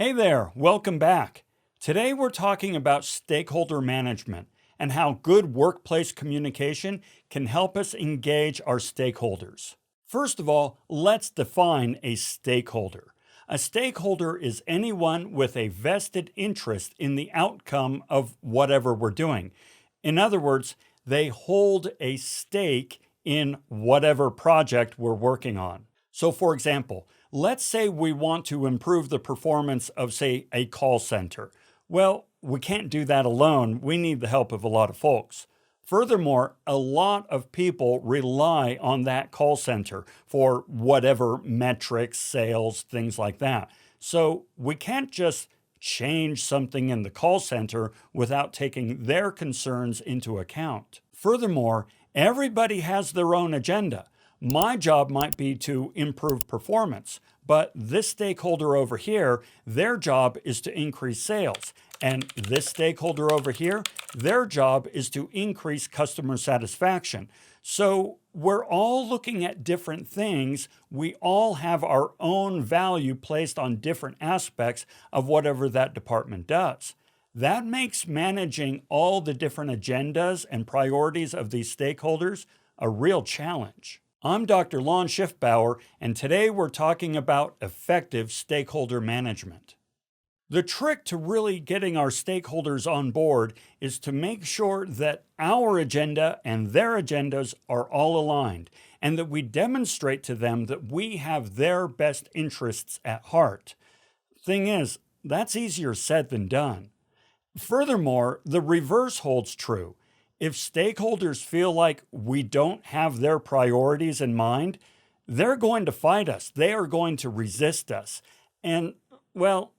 Hey there, welcome back. Today we're talking about stakeholder management and how good workplace communication can help us engage our stakeholders. First of all, let's define a stakeholder. A stakeholder is anyone with a vested interest in the outcome of whatever we're doing. In other words, they hold a stake in whatever project we're working on. So, for example, let's say we want to improve the performance of, say, a call center. Well, we can't do that alone. We need the help of a lot of folks. Furthermore, a lot of people rely on that call center for whatever metrics, sales, things like that. So we can't just change something in the call center without taking their concerns into account. Furthermore, everybody has their own agenda. My job might be to improve performance, but this stakeholder over here, their job is to increase sales. And this stakeholder over here, their job is to increase customer satisfaction. So we're all looking at different things. We all have our own value placed on different aspects of whatever that department does. That makes managing all the different agendas and priorities of these stakeholders a real challenge. I'm Dr. Lon Schiffbauer, and today we're talking about effective stakeholder management. The trick to really getting our stakeholders on board is to make sure that our agenda and their agendas are all aligned, and that we demonstrate to them that we have their best interests at heart. Thing is, that's easier said than done. Furthermore, the reverse holds true. If stakeholders feel like we don't have their priorities in mind, they're going to fight us. They are going to resist us. And, well,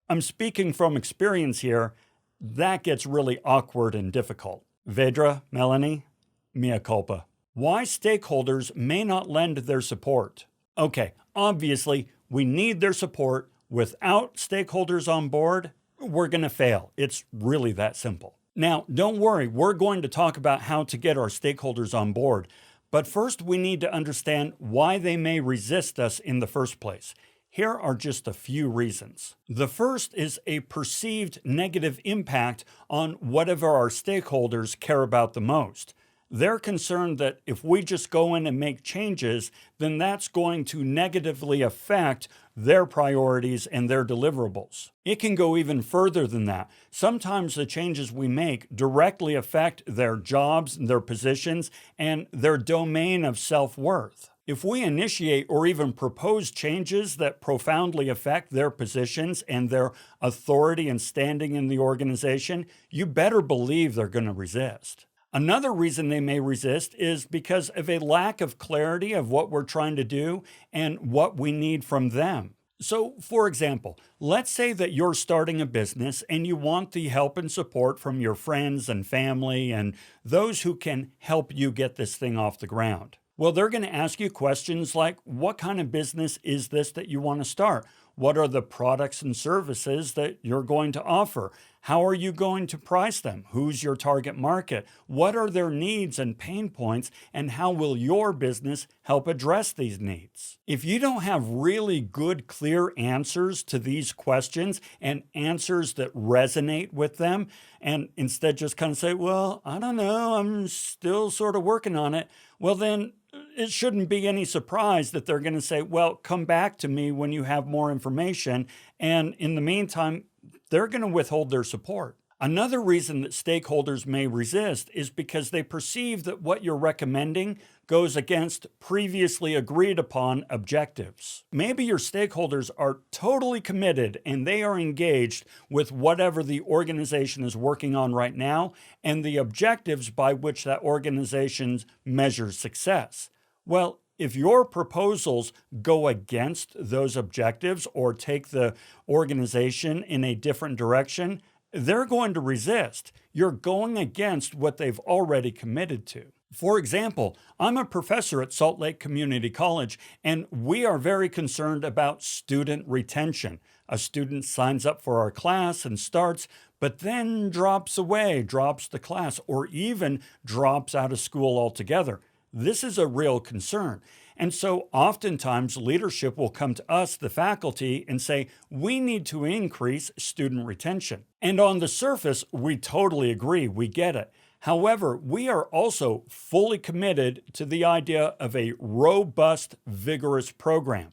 I'm speaking from experience here, that gets really awkward and difficult. Vedra, Melanie, mea culpa. Why stakeholders may not lend their support. Okay, obviously, we need their support. Without stakeholders on board, we're going to fail. It's really that simple. Now, don't worry, we're going to talk about how to get our stakeholders on board. But first, we need to understand why they may resist us in the first place. Here are just a few reasons. The first is a perceived negative impact on whatever our stakeholders care about the most. They're concerned that if we just go in and make changes, then that's going to negatively affect their priorities and their deliverables. It can go even further than that. Sometimes the changes we make directly affect their jobs, their positions, and their domain of self-worth. If we initiate or even propose changes that profoundly affect their positions and their authority and standing in the organization, you better believe they're going to resist. Another reason they may resist is because of a lack of clarity of what we're trying to do and what we need from them. So, for example, let's say that you're starting a business and you want the help and support from your friends and family and those who can help you get this thing off the ground. Well, they're going to ask you questions like, what kind of business is this that you want to start? What are the products and services that you're going to offer? How are you going to price them? Who's your target market? What are their needs and pain points? And how will your business help address these needs? If you don't have really good, clear answers to these questions and answers that resonate with them, and instead just kind of say, well, I don't know, I'm still sort of working on it, well, then it shouldn't be any surprise that they're going to say, well, come back to me when you have more information. And in the meantime, they're going to withhold their support. Another reason that stakeholders may resist is because they perceive that what you're recommending goes against previously agreed upon objectives. Maybe your stakeholders are totally committed and they are engaged with whatever the organization is working on right now and the objectives by which that organization measures success. Well, if your proposals go against those objectives or take the organization in a different direction, they're going to resist. You're going against what they've already committed to. For example, I'm a professor at Salt Lake Community College, and we are very concerned about student retention. A student signs up for our class and starts, but then drops away, drops the class, or even drops out of school altogether. This is a real concern. And so oftentimes leadership will come to us, the faculty, and say, we need to increase student retention. And on the surface, we totally agree, we get it. However, we are also fully committed to the idea of a robust, vigorous program.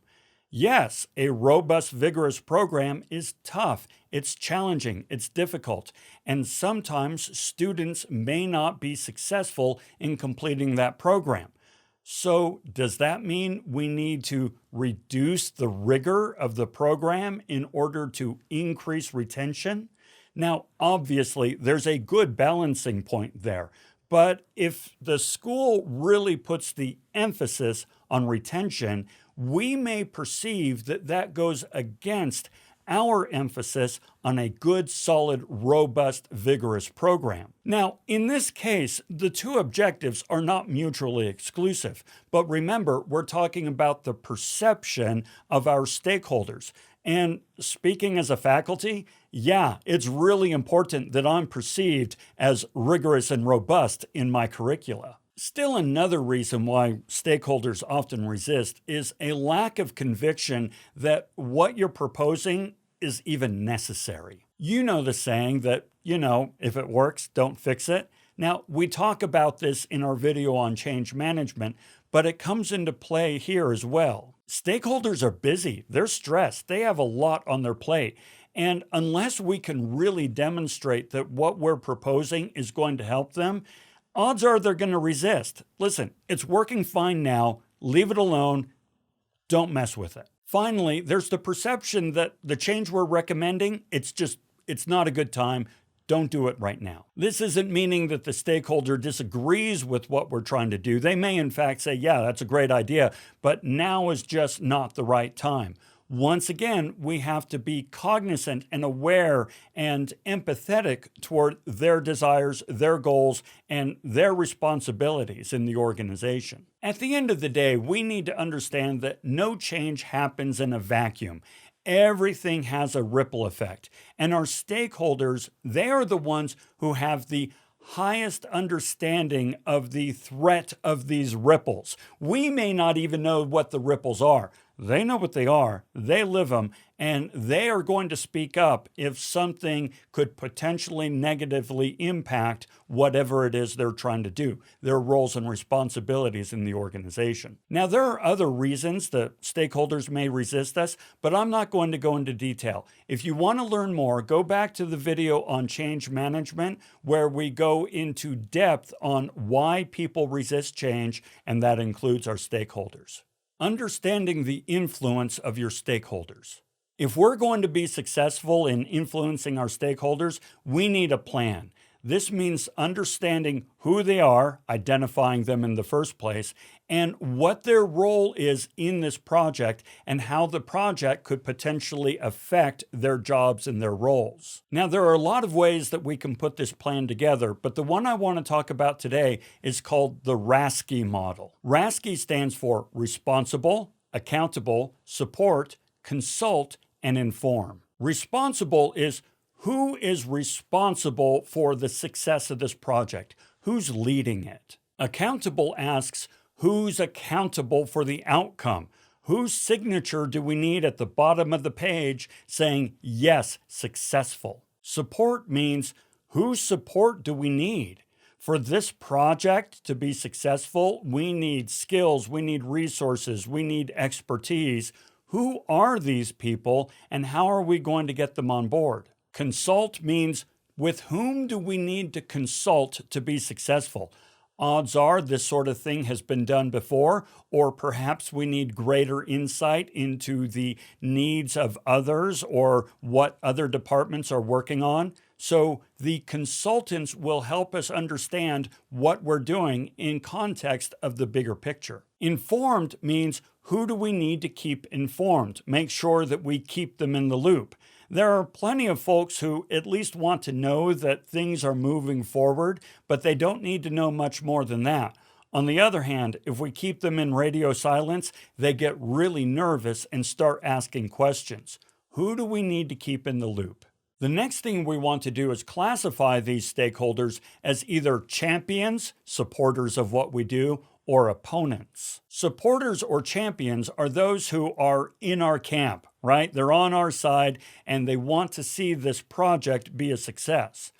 Yes, a robust, vigorous program is tough, it's challenging, it's difficult, and sometimes students may not be successful in completing that program. So, does that mean we need to reduce the rigor of the program in order to increase retention? Now, obviously, there's a good balancing point there. But if the school really puts the emphasis on retention, we may perceive that that goes against our emphasis on a good, solid, robust, vigorous program. Now, in this case, the two objectives are not mutually exclusive. But remember, we're talking about the perception of our stakeholders. And speaking as a faculty, yeah, it's really important that I'm perceived as rigorous and robust in my curricula. Still, another reason why stakeholders often resist is a lack of conviction that what you're proposing is even necessary. You know the saying that, if it works, don't fix it. Now, we talk about this in our video on change management, but it comes into play here as well. Stakeholders are busy, they're stressed, they have a lot on their plate. And unless we can really demonstrate that what we're proposing is going to help them, odds are they're going to resist. Listen, it's working fine now, leave it alone, don't mess with it. Finally, there's the perception that the change we're recommending, it's not a good time. Don't do it right now. This isn't meaning that the stakeholder disagrees with what we're trying to do. They may in fact say, yeah, that's a great idea, but now is just not the right time. Once again, we have to be cognizant and aware and empathetic toward their desires, their goals, and their responsibilities in the organization. At the end of the day, we need to understand that no change happens in a vacuum. Everything has a ripple effect. And our stakeholders, they are the ones who have the highest understanding of the threat of these ripples. We may not even know what the ripples are. They know what they are, they live them, and they are going to speak up if something could potentially negatively impact whatever it is they're trying to do, their roles and responsibilities in the organization. Now, there are other reasons that stakeholders may resist us, but I'm not going to go into detail. If you want to learn more, go back to the video on change management, where we go into depth on why people resist change, and that includes our stakeholders. Understanding the influence of your stakeholders. If we're going to be successful in influencing our stakeholders, we need a plan. This means understanding who they are, identifying them in the first place, and what their role is in this project and how the project could potentially affect their jobs and their roles. Now, there are a lot of ways that we can put this plan together, but the one I want to talk about today is called the RASCI model. RASCI stands for responsible, accountable, support, consult, and inform. Responsible is who is responsible for the success of this project? Who's leading it? Accountable asks, who's accountable for the outcome? Whose signature do we need at the bottom of the page saying, yes, successful? Support means, whose support do we need? For this project to be successful, we need skills, we need resources, we need expertise. Who are these people, and how are we going to get them on board? Consult means, with whom do we need to consult to be successful? Odds are this sort of thing has been done before, or perhaps we need greater insight into the needs of others or what other departments are working on. So the consultants will help us understand what we're doing in context of the bigger picture. Informed means, who do we need to keep informed? Make sure that we keep them in the loop. There are plenty of folks who at least want to know that things are moving forward, but they don't need to know much more than that. On the other hand, if we keep them in radio silence, they get really nervous and start asking questions. Who do we need to keep in the loop? The next thing we want to do is classify these stakeholders as either champions, supporters of what we do, or opponents. Supporters or champions are those who are in our camp, right? They're on our side and they want to see this project be a success.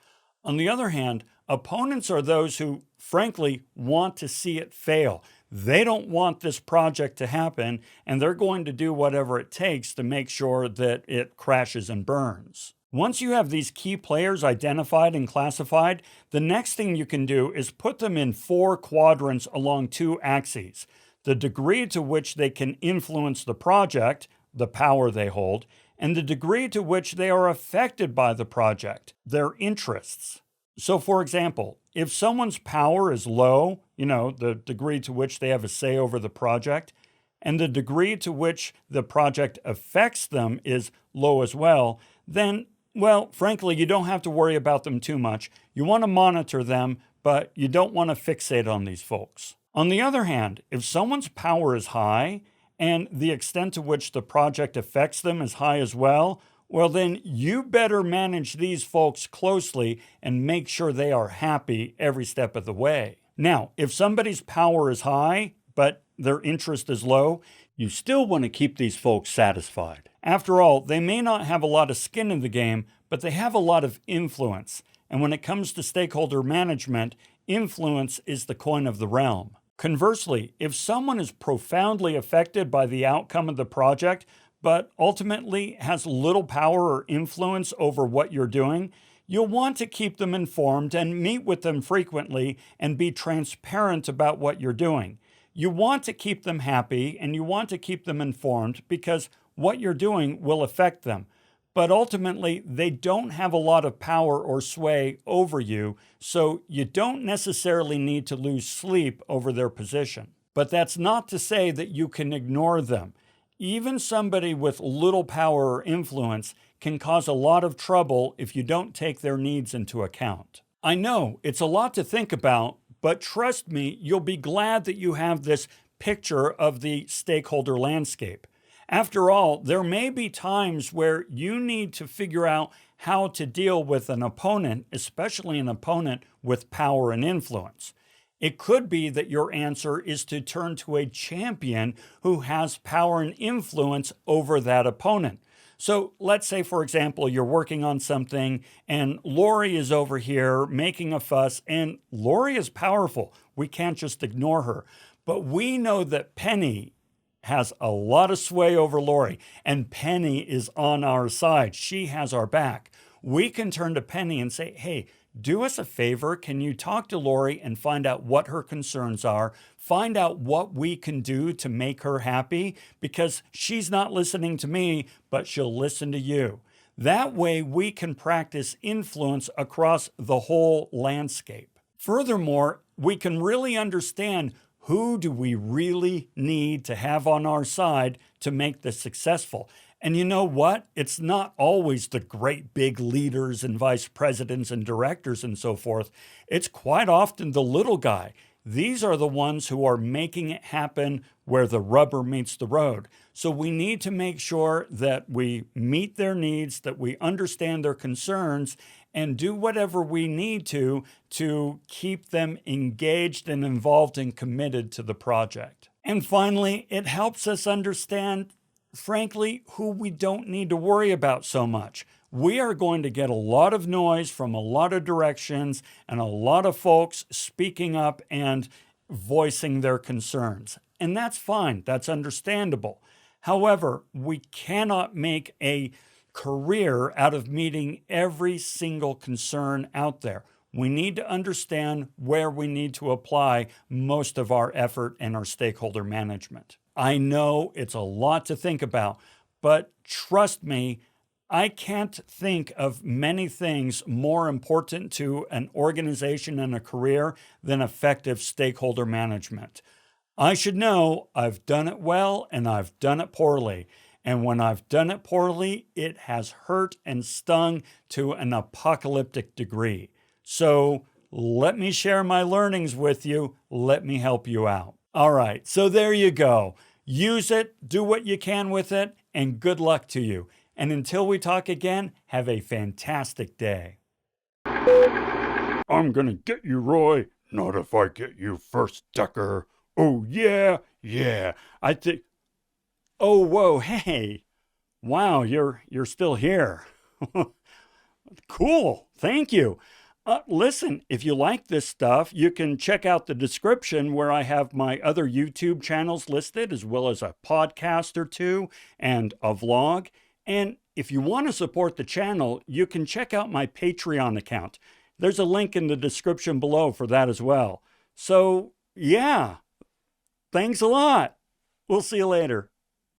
On the other hand, opponents are those who, frankly, want to see it fail. They don't want this project to happen, and they're going to do whatever it takes to make sure that it crashes and burns. Once you have these key players identified and classified, the next thing you can do is put them in 4 quadrants along 2 axes: the degree to which they can influence the project, the power they hold, and the degree to which they are affected by the project, their interests. So for example, if someone's power is low, the degree to which they have a say over the project, and the degree to which the project affects them is low as well, then, well, frankly, you don't have to worry about them too much. You want to monitor them, but you don't want to fixate on these folks. On the other hand, if someone's power is high, and the extent to which the project affects them is high as well, well, then you better manage these folks closely and make sure they are happy every step of the way. Now, if somebody's power is high, but their interest is low, you still want to keep these folks satisfied. After all, they may not have a lot of skin in the game, but they have a lot of influence. And when it comes to stakeholder management, influence is the coin of the realm. Conversely, if someone is profoundly affected by the outcome of the project, but ultimately has little power or influence over what you're doing, you'll want to keep them informed and meet with them frequently and be transparent about what you're doing. You want to keep them happy and you want to keep them informed because what you're doing will affect them. But ultimately, they don't have a lot of power or sway over you, so you don't necessarily need to lose sleep over their position. But that's not to say that you can ignore them. Even somebody with little power or influence can cause a lot of trouble if you don't take their needs into account. I know it's a lot to think about, but trust me, you'll be glad that you have this picture of the stakeholder landscape. After all, there may be times where you need to figure out how to deal with an opponent, especially an opponent with power and influence. It could be that your answer is to turn to a champion who has power and influence over that opponent. So let's say, for example, you're working on something and Lori is over here making a fuss, and Lori is powerful. We can't just ignore her. But we know that Penny has a lot of sway over Lori, and Penny is on our side. She has our back. We can turn to Penny and say, hey, do us a favor. Can you talk to Lori and find out what her concerns are? Find out what we can do to make her happy, because she's not listening to me, but she'll listen to you. That way we can practice influence across the whole landscape. Furthermore, we can really understand who do we really need to have on our side to make this successful. And you know what? It's not always the great big leaders and vice presidents and directors and so forth. It's quite often the little guy. These are the ones who are making it happen where the rubber meets the road. So we need to make sure that we meet their needs, that we understand their concerns, and do whatever we need to keep them engaged and involved and committed to the project. And finally, it helps us understand, frankly, who we don't need to worry about so much. We are going to get a lot of noise from a lot of directions and a lot of folks speaking up and voicing their concerns. And that's fine. That's understandable. However, we cannot make a career out of meeting every single concern out there. We need to understand where we need to apply most of our effort and our stakeholder management. I know it's a lot to think about, but trust me, I can't think of many things more important to an organization and a career than effective stakeholder management. I should know I've done it well and I've done it poorly. And when I've done it poorly, it has hurt and stung to an apocalyptic degree. So let me share my learnings with you. Let me help you out. All right, so there you go. Use it, do what you can with it, and good luck to you. And until we talk again, have a fantastic day. I'm gonna get you, Roy. Not if I get you first, Decker. Oh, yeah, yeah. I think. Oh, whoa, hey. Wow, you're still here. Cool. Thank you. Listen, if you like this stuff, you can check out the description where I have my other YouTube channels listed, as well as a podcast or two and a vlog. And if you want to support the channel, you can check out my Patreon account. There's a link in the description below for that as well. So, yeah, thanks a lot. We'll see you later.